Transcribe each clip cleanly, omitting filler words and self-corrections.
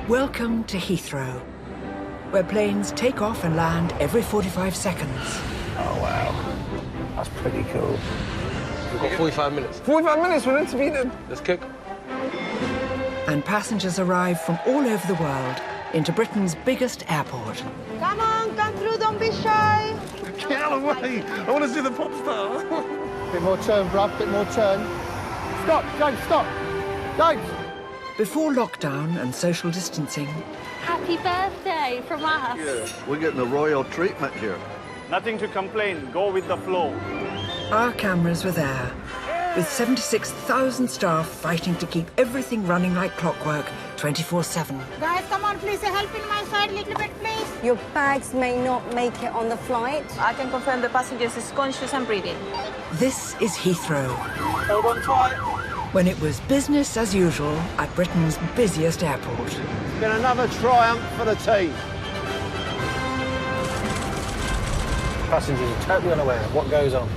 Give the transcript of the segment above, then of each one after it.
Welcome to Heathrow, where planes take off and land every 45 seconds. Oh, wow. That's pretty cool. We've got 45 minutes. 45 minutes for it to be done. Let's cook. And passengers arrive from all over the world into Britain's biggest airport. Come on, come through, don't be shy. Get out of the way. I want to see the pop star. Bit more turn, bruv, bit more turn. Stop, James, stop. James! Before lockdown and social distancing, Happy birthday from us. Yeah, we're getting the royal treatment here. Nothing to complain. Go with the flow. our cameras were there, with 76,000 staff fighting to keep everything running like clockwork 24/7. Guys, come on, please. Help in my side a little bit, please. Your bags may not make it on the flight. I can confirm the passengers is conscious and breathing. This is Heathrow, Hold on tight. when it was business as usual at Britain's busiest airport. Been another triumph for the team. Passengers are totally unaware of what goes on.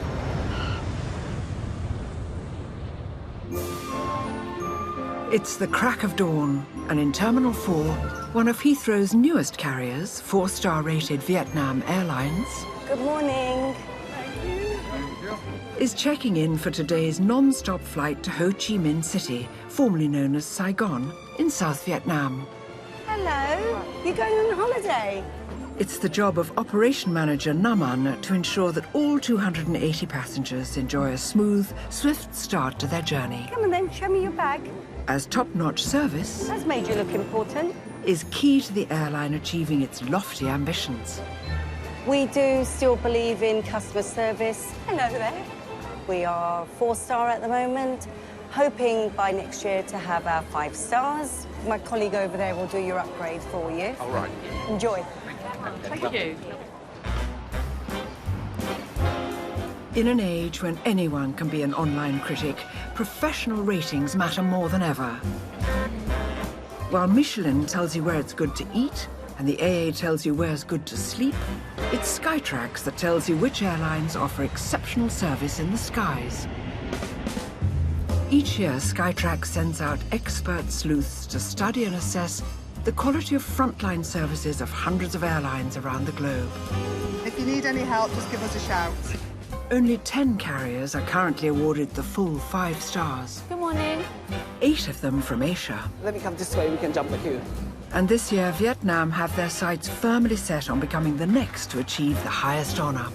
It's the crack of dawn, and in Terminal 4, one of Heathrow's newest carriers, 4-star rated Vietnam Airlines, Good morning. is checking in for today's non-stop flight to Ho Chi Minh City, formerly known as Saigon, in South Vietnam. Hello. You going on holiday? It's the job of Operation Manager Naman to ensure that all 280 passengers enjoy a smooth, swift start to their journey, Come on then, show me your bag. as top-notch service That's made you look important. is key to the airline achieving its lofty ambitions. We do still believe in customer service. Hello there. We are 4-star at the moment, hoping by next year to have our 5 stars. My colleague over there will do your upgrade for you. All right. Enjoy. Thank you. In an age when anyone can be an online critic, professional ratings matter more than ever. While Michelin tells you where it's good to eat, and the AA tells you where's good to sleep, it's Skytrex that tells you which airlines offer exceptional service in the skies. Each year, Skytrex sends out expert sleuths to study and assess the quality of frontline services of hundreds of airlines around the globe. If you need any help, just give us a shout. Only 10 carriers are currently awarded the full 5 stars, Good morning. 8 of them from Asia. Let me come this way, we can jump the queue. And this year, Vietnam have their sights firmly set on becoming the next to achieve the highest honor.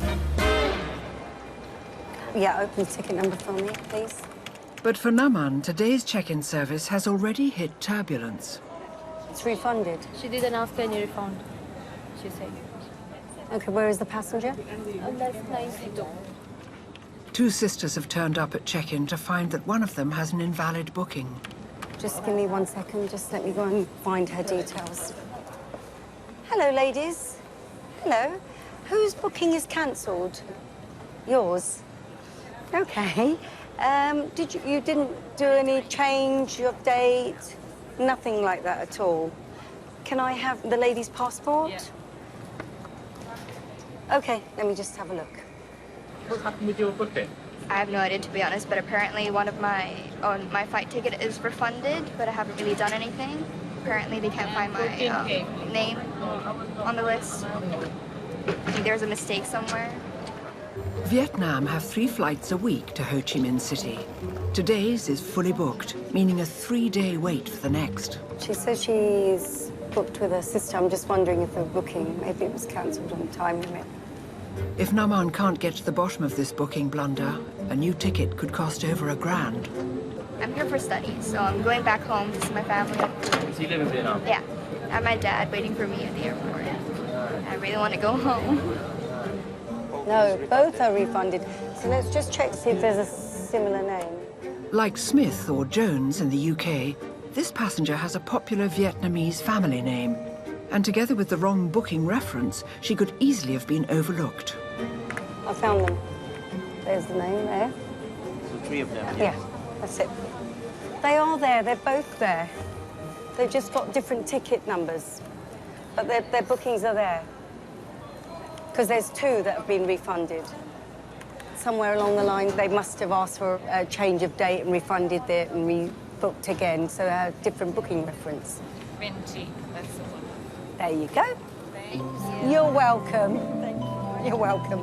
Yeah, open the ticket number for me, please. But for Naman, today's check-in service has already hit turbulence. It's refunded. She didn't ask any refund, she said. Okay, where is the passenger? And that's 92. 2 sisters have turned up at check-in to find that one of them has an invalid booking. Just give me 1 second. Just let me go and find her details. Hello, ladies. Hello. Whose booking is cancelled? Yours. Okay. You didn't do any change of date? Nothing like that at all. Can I have the lady's passport? Yeah. Okay, let me just have a look. What happened with your booking? I have no idea, to be honest, but apparently one of my flight ticket is refunded, but I haven't really done anything. Apparently they can't find my name on the list. I think there's a mistake somewhere. Vietnam have 3 flights a week to Ho Chi Minh City. Today's is fully booked, meaning a 3-day wait for the next. She says she's booked with her sister. I'm just wondering if the booking, maybe it was cancelled on time limit. If Naman can't get to the bottom of this booking blunder, a new ticket could cost over $1,000. I'm here for studies, so I'm going back home to see my family. So you live in Vietnam? Yeah, I have my dad waiting for me at the airport. I really want to go home. No, both are refunded. So let's just check to see if there's a similar name. Like Smith or Jones in the UK, this passenger has a popular Vietnamese family name. And together with the wrong booking reference, she could easily have been overlooked. I found them. There's the name there. So 3 of them. Yeah, that's it. They are there, they're both there. They've just got different ticket numbers, but their bookings are there. Because there's 2 that have been refunded. Somewhere along the line, they must have asked for a change of date and refunded it and booked again, so a different booking reference. 20. That's the one. There you go. Thanks. You're welcome. Thank you. You're welcome.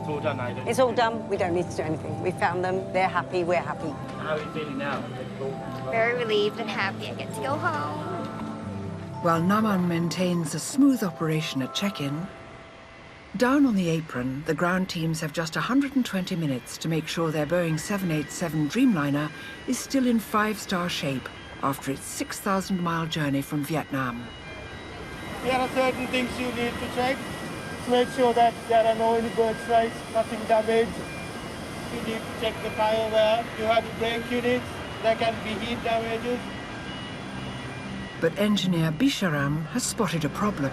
It's all done, Aiden. It's all done. We don't need to do anything. We found them. They're happy. We're happy. How are you feeling now? Very relieved and happy I get to go home. While Naman maintains a smooth operation at check-in, down on the apron, the ground teams have just 120 minutes to make sure their Boeing 787 Dreamliner is still in 5-star shape after its 6,000-mile journey from Vietnam. There are certain things you need to check to make sure that there are no any bird strikes, nothing damaged. You need to check the tire wear. You have the brake units. There can be heat damages. But engineer Bisharam has spotted a problem.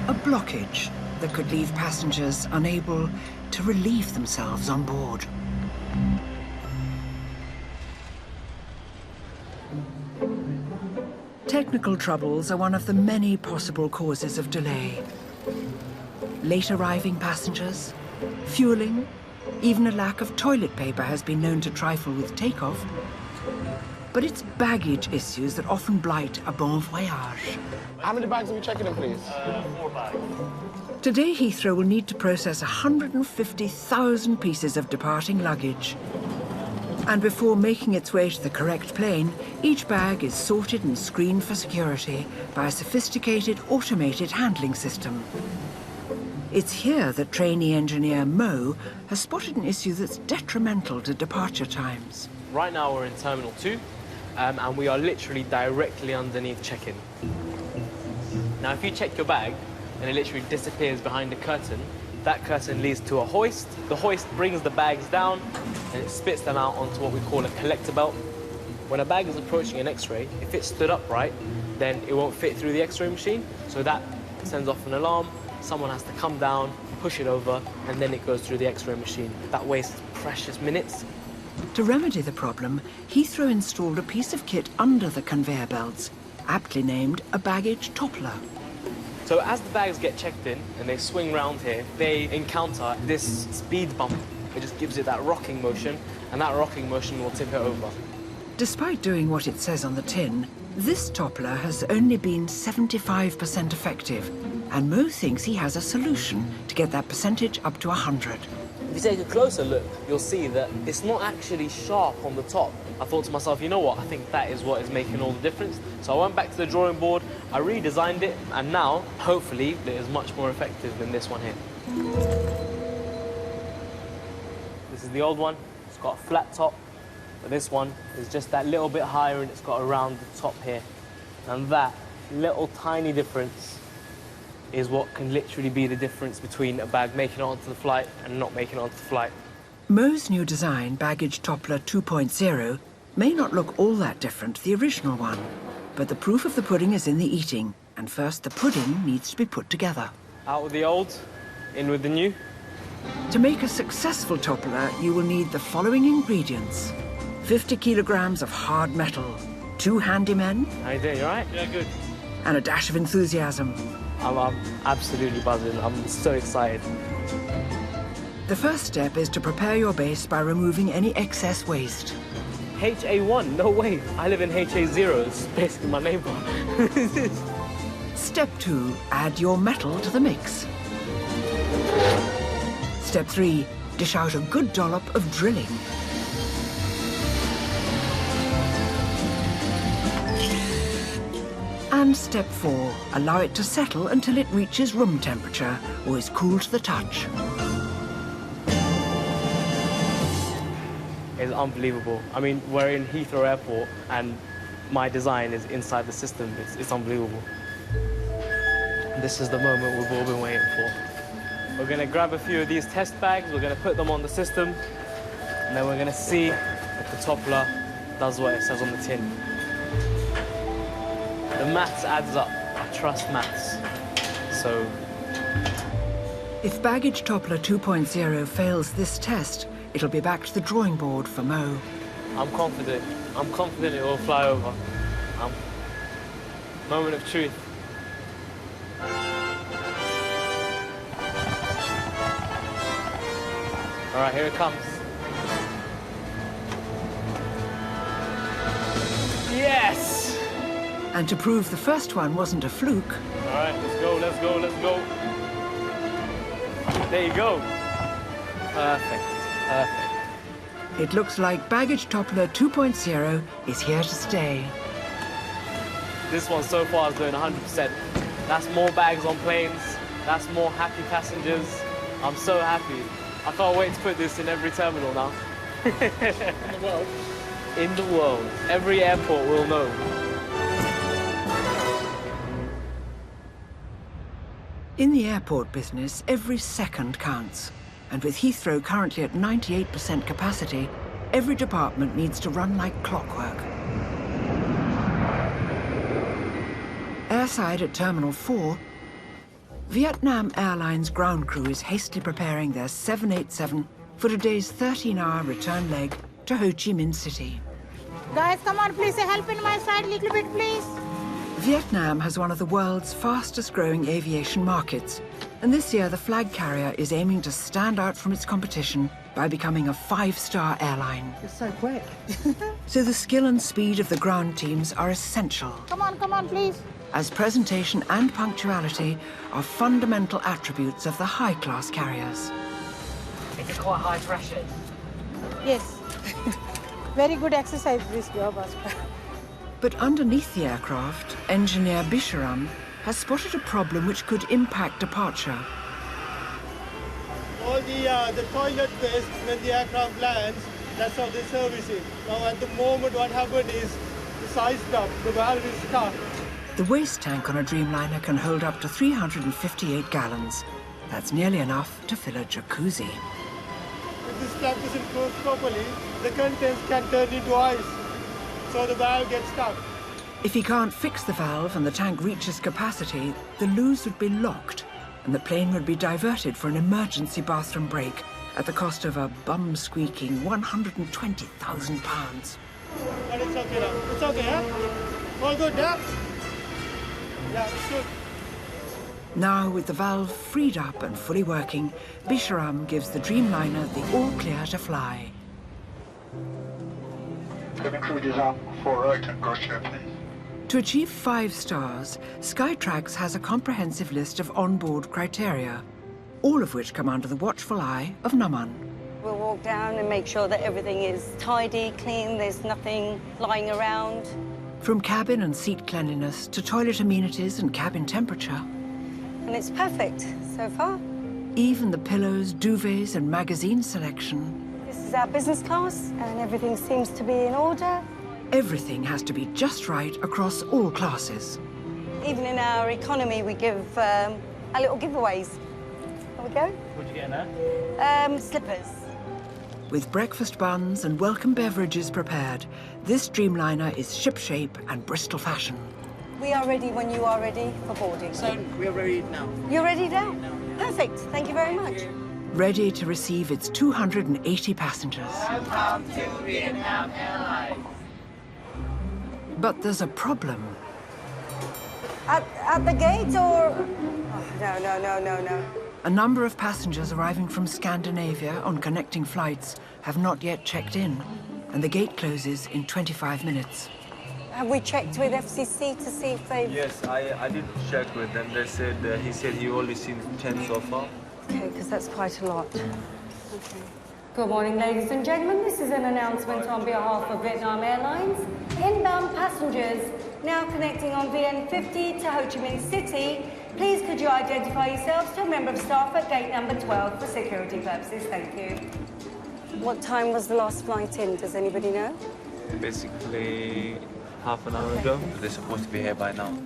A blockage that could leave passengers unable to relieve themselves on board. Technical troubles are one of the many possible causes of delay. Late arriving passengers, fueling, even a lack of toilet paper has been known to trifle with takeoff. But it's baggage issues that often blight a bon voyage. How many bags are we checking in, please? 4 bags. Today, Heathrow will need to process 150,000 pieces of departing luggage. And before making its way to the correct plane, each bag is sorted and screened for security by a sophisticated automated handling system. It's here that trainee engineer Mo has spotted an issue that's detrimental to departure times. Right now we're in Terminal 2, and we are literally directly underneath check-in. Now, if you check your bag, and it literally disappears behind a curtain, that curtain leads to a hoist. The hoist brings the bags down, and it spits them out onto what we call a collector belt. When a bag is approaching an X-ray, if it's stood upright, then it won't fit through the X-ray machine, so that sends off an alarm. Someone has to come down, push it over, and then it goes through the X-ray machine. That wastes precious minutes. To remedy the problem, Heathrow installed a piece of kit under the conveyor belts, aptly named a baggage toppler. So as the bags get checked in and they swing round here, they encounter this speed bump. It just gives it that rocking motion, and that rocking motion will tip it over. Despite doing what it says on the tin, this toppler has only been 75% effective, and Mo thinks he has a solution to get that percentage up to 100. If you take a closer look, you'll see that it's not actually sharp on the top. I thought to myself, you know what, I think that is what is making all the difference. So I went back to the drawing board, I redesigned it, and now, hopefully, it is much more effective than this one here. This is the old one. It's got a flat top, but this one is just that little bit higher, and it's got a rounded top here. And that little tiny difference is what can literally be the difference between a bag making it onto the flight and not making it onto the flight. Mo's new design, Baggage Toppler 2.0, may not look all that different to the original one, but the proof of the pudding is in the eating, and first the pudding needs to be put together. Out with the old, in with the new. To make a successful toppler, you will need the following ingredients: 50 kilograms of hard metal, 2 handymen. How you doing, you all right? Yeah, good. And a dash of enthusiasm. I'm absolutely buzzing. I'm so excited. The first step is to prepare your base by removing any excess waste. HA1? No way. I live in HA0. It's basically my neighbor. Step 2, add your metal to the mix. Step 3, dish out a good dollop of drilling. And step 4, allow it to settle until it reaches room temperature or is cool to the touch. It's unbelievable. I mean, we're in Heathrow Airport and my design is inside the system. It's unbelievable. This is the moment we've all been waiting for. We're going to grab a few of these test bags, we're going to put them on the system, and then we're going to see if the toppler does what it says on the tin. The maths adds up. I trust maths. So... If Baggage Toppler 2.0 fails this test, it'll be back to the drawing board for Mo. I'm confident. I'm confident it will fly over. Moment of truth. All right, here it comes. And to prove the first one wasn't a fluke... All right, let's go, let's go, let's go. There you go. Perfect, perfect. It looks like baggage toppler 2.0 is here to stay. This one so far is doing 100%. That's more bags on planes. That's more happy passengers. I'm so happy. I can't wait to put this in every terminal now. In the world? In the world. Every airport will know. In the airport business, every second counts. And with Heathrow currently at 98% capacity, every department needs to run like clockwork. Airside at Terminal 4, Vietnam Airlines ground crew is hastily preparing their 787 for today's 13-hour return leg to Ho Chi Minh City. Guys, come on, please help in my side a little bit, please. Vietnam has one of the world's fastest-growing aviation markets, and this year the flag carrier is aiming to stand out from its competition by becoming a 5-star airline. You're so quick. So the skill and speed of the ground teams are essential, Come on, please. as presentation and punctuality are fundamental attributes of the high-class carriers. It's quite high pressure. Yes. Very good exercise, this job, Oscar. But underneath the aircraft, engineer Bisharam has spotted a problem which could impact departure. All the toilet waste when the aircraft lands, that's how they service it. Now at the moment what happened is it's iced up, the valve is stuck. The waste tank on a Dreamliner can hold up to 358 gallons. That's nearly enough to fill a jacuzzi. If this trap isn't closed properly, the contents can turn into ice, so the valve gets stuck. If he can't fix the valve and the tank reaches capacity, the loos would be locked and the plane would be diverted for an emergency bathroom break at the cost of a bum-squeaking £120,000. But it's okay now. It's okay, huh? All good, yeah? Yeah, it's good. Now, with the valve freed up and fully working, Bisharam gives the Dreamliner the all-clear to fly. To achieve 5 stars, Skytrex has a comprehensive list of onboard criteria, all of which come under the watchful eye of Naman. We'll walk down and make sure that everything is tidy, clean, there's nothing lying around. From cabin and seat cleanliness to toilet amenities and cabin temperature. And it's perfect so far. Even the pillows, duvets and magazine selection. This is our business class and everything seems to be in order. Everything has to be just right across all classes. Even in our economy, we give our little giveaways. There we go. What'd you get in there? Slippers. With breakfast buns and welcome beverages prepared, this Dreamliner is shipshape and Bristol fashion. We are ready when you are ready for boarding. So we're ready now. You're ready now? Perfect. Thank you very much. Ready to receive its 280 passengers. Welcome to Vietnam Airlines. But there's a problem. At the gate or... Oh, no. A number of passengers arriving from Scandinavia on connecting flights have not yet checked in, and the gate closes in 25 minutes. Have we checked with FCC to see if they've... Yes, I did check with them. They said, he said he only seen 10 so far. Okay, because that's quite a lot. Okay. Good morning, ladies and gentlemen. This is an announcement on behalf of Vietnam Airlines. Inbound passengers now connecting on VN50 to Ho Chi Minh City. Please could you identify yourselves to a member of staff at gate number 12 for security purposes. Thank you. What time was the last flight in? Does anybody know? Basically, half an hour ago. They're supposed to be here by now.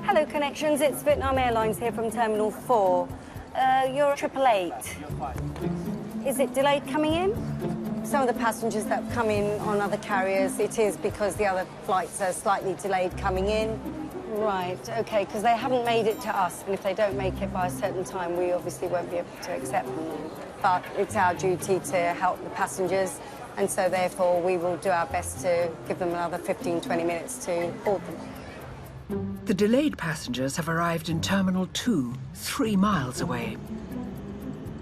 Hello, connections. It's Vietnam Airlines here from Terminal 4. You're 888. Is it delayed coming in? Some of the passengers that have come in on other carriers, it is because the other flights are slightly delayed coming in. Right, okay, because they haven't made it to us, and if they don't make it by a certain time, we obviously won't be able to accept them. But it's our duty to help the passengers, and so therefore we will do our best to give them another 15, 20 minutes to board them. The delayed passengers have arrived in Terminal 2, 3 miles away.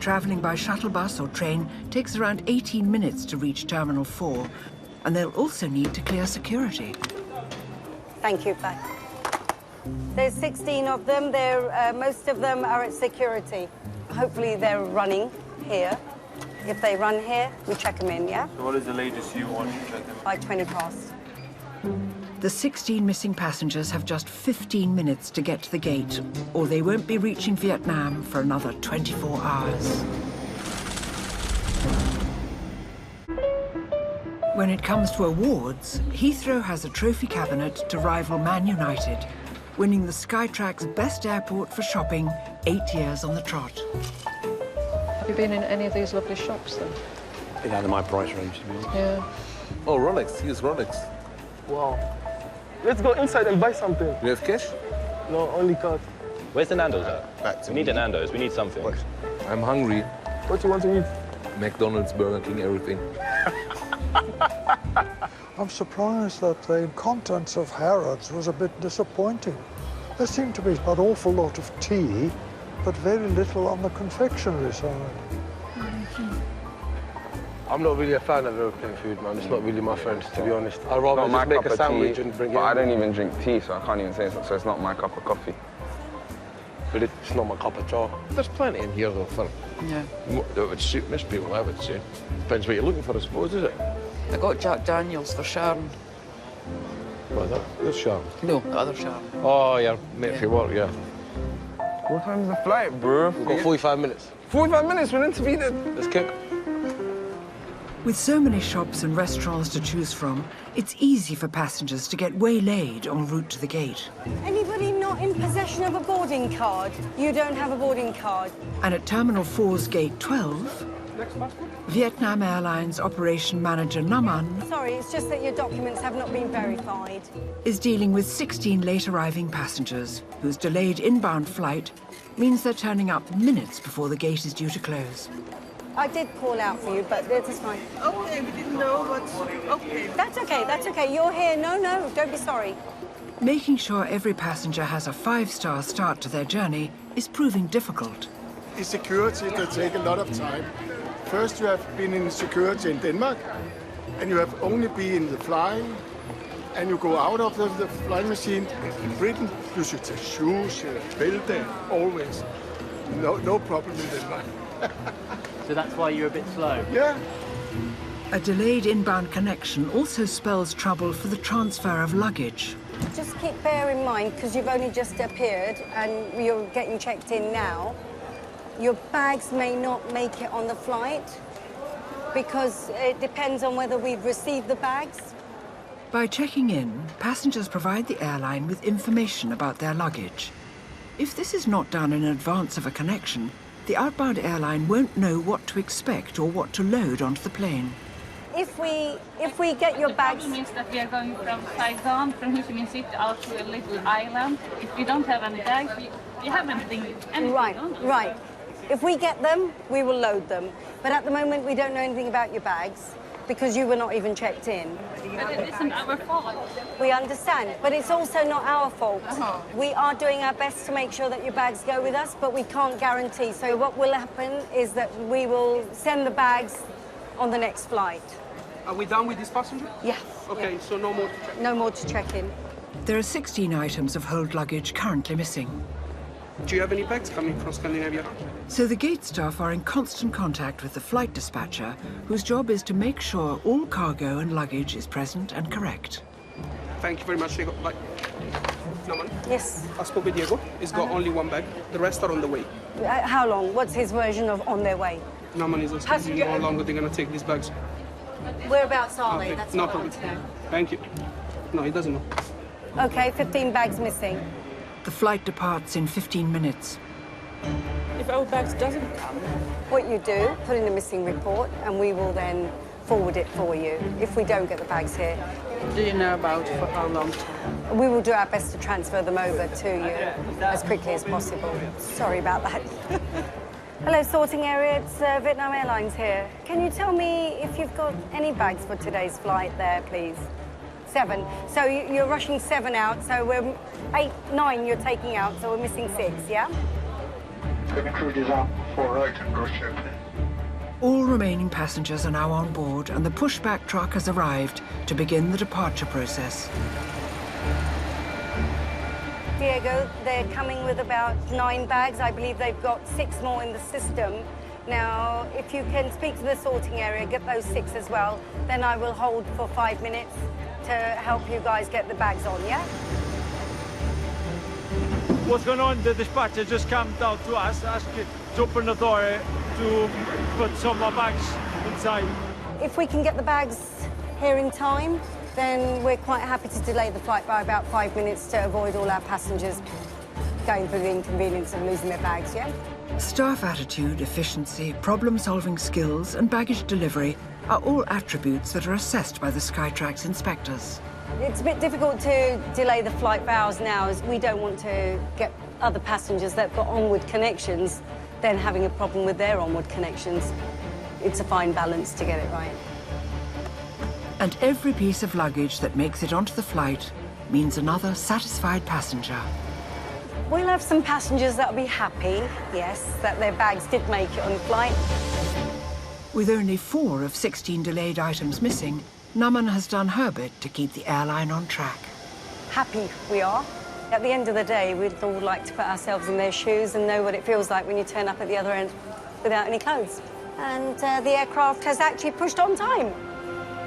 Travelling by shuttle bus or train takes around 18 minutes to reach Terminal 4, and they'll also need to clear security. Thank you. Bye. There's 16 of them. Most of them are at security. Hopefully they're running here. If they run here, we check them in, yeah? So what is the latest you want to check them? By 20 past. The 16 missing passengers have just 15 minutes to get to the gate, or they won't be reaching Vietnam for another 24 hours. When it comes to awards, Heathrow has a trophy cabinet to rival Man United, winning the Skytrex Best Airport for Shopping 8 years on the trot. Have you been in any of these lovely shops, then? Yeah, they're my price range, to be honest. Yeah. Oh, Rolex. Use Rolex. Wow. Let's go inside and buy something. You have cash? No, only card. Where's the Nando's at? We need a Nando's. We need something. I'm hungry. What do you want to eat? McDonald's, Burger King, everything. I'm surprised that the contents of Harrods was a bit disappointing. There seemed to be an awful lot of tea, but very little on the confectionery side. I'm not really a fan of European food, man. It's not really my friend, to be honest. I'd rather just make a sandwich and bring it in. But I don't even drink tea, so I can't even say so. So it's not my cup of coffee. But it's not my cup of tea. There's plenty in here, though, for that would suit most people, I would say. Depends what you're looking for, I suppose, is it? I got Jack Daniels for Sharon. What, that's Sharon? No, the other Sharon. Oh, yeah, mate for work, yeah. What time's the flight, bro? We've got 45 minutes. 45 minutes, we're meant to be there. Let's kick. With so many shops and restaurants to choose from, it's easy for passengers to get waylaid en route to the gate. Anybody not in possession of a boarding card? You don't have a boarding card. And at Terminal 4's Gate 12, Vietnam Airlines Operation Manager Naman Sorry, it's just that your documents have not been verified. is dealing with 16 late arriving passengers whose delayed inbound flight means they're turning up minutes before the gate is due to close. I did call out for you, but that's fine. Okay, we didn't know what's okay. That's okay, that's okay. You're here. No, don't be sorry. Making sure every passenger has a 5-star start to their journey is proving difficult. In security, it takes a lot of time. First, you have been in security in Denmark, and you have only been in the flying, and you go out of the flying machine. In Britain, you should take shoes, belt them, always. No problem in Denmark. So that's why you're a bit slow? Yeah. A delayed inbound connection also spells trouble for the transfer of luggage. Just bear in mind, because you've only just appeared and you're getting checked in now, your bags may not make it on the flight because it depends on whether we've received the bags. By checking in, passengers provide the airline with information about their luggage. If this is not done in advance of a connection, the outbound airline won't know what to expect or what to load onto the plane. If we get your bags... The problem is that we are going from Saigon, from Ho Chi Minh City, out to a little island. If we don't have any bags, we haven't anything. Right. If we get them, we will load them. But at the moment, we don't know anything about your bags because you were not even checked in. But it isn't our fault. We understand, but it's also not our fault. We are doing our best to make sure that your bags go with us, but we can't guarantee. So what will happen is that we will send the bags on the next flight. Are we done with this passenger? Yes. Okay, so no more to check. No more to check in. There are 16 items of hold luggage currently missing. Do you have any bags coming from Scandinavia? So the gate staff are in constant contact with the flight dispatcher, whose job is to make sure all cargo and luggage is present and correct. Thank you very much, Diego. Bye. Naman? Yes. I spoke with Diego. He's got only one bag. The rest are on the way. How long? What's his version of on their way? Naman is asking how long are they going to take these bags? Whereabouts are Okay, they? That's no what I want problem. to know. Thank you. No, he doesn't know. Okay, 15 bags missing. The flight departs in 15 minutes. If our bags doesn't come... What you do, put in a missing report, and we will then forward it for you if we don't get the bags here. Do you know about for how long? We will do our best to transfer them over to you as quickly as possible. Sorry about that. Hello, sorting area. It's Vietnam Airlines here. Can you tell me if you've got any bags for today's flight there, please? 7. So you're rushing 7 out, so we're 8, 9 you're taking out, so we're missing 6, yeah? All remaining passengers are now on board and the pushback truck has arrived to begin the departure process. Diego, they're coming with about 9 bags. I believe they've got 6 more in the system. Now, if you can speak to the sorting area, get those 6 as well, then I will hold for 5 minutes to help you guys get the bags on, yeah? What's going on? The dispatcher just came down to us, asked to open the door to put some more bags inside. If we can get the bags here in time, then we're quite happy to delay the flight by about 5 minutes to avoid all our passengers going through the inconvenience of losing their bags, yeah? Staff attitude, efficiency, problem-solving skills and baggage delivery are all attributes that are assessed by the Skytrex inspectors. It's a bit difficult to delay the flight for hours now, as we don't want to get other passengers that've got onward connections then having a problem with their onward connections. It's a fine balance to get it right. And every piece of luggage that makes it onto the flight means another satisfied passenger. We'll have some passengers that'll be happy, yes, that their bags did make it on flight. With only 4 of 16 delayed items missing, Naman has done her bit to keep the airline on track. Happy we are. At the end of the day, we'd all like to put ourselves in their shoes and know what it feels like when you turn up at the other end without any clothes. And the aircraft has actually pushed on time.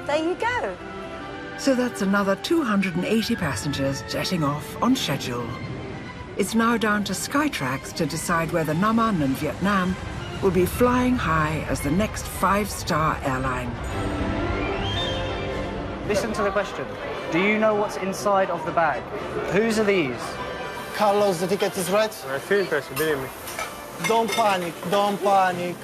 There you go. So that's another 280 passengers jetting off on schedule. It's now down to Skytrex to decide whether Naman and Vietnam will be flying high as the next 5-star airline. Listen to the question. Do you know what's inside of the bag? Whose are these? Carlos, the ticket is right? I feel impressed, believe me. Don't panic, don't panic.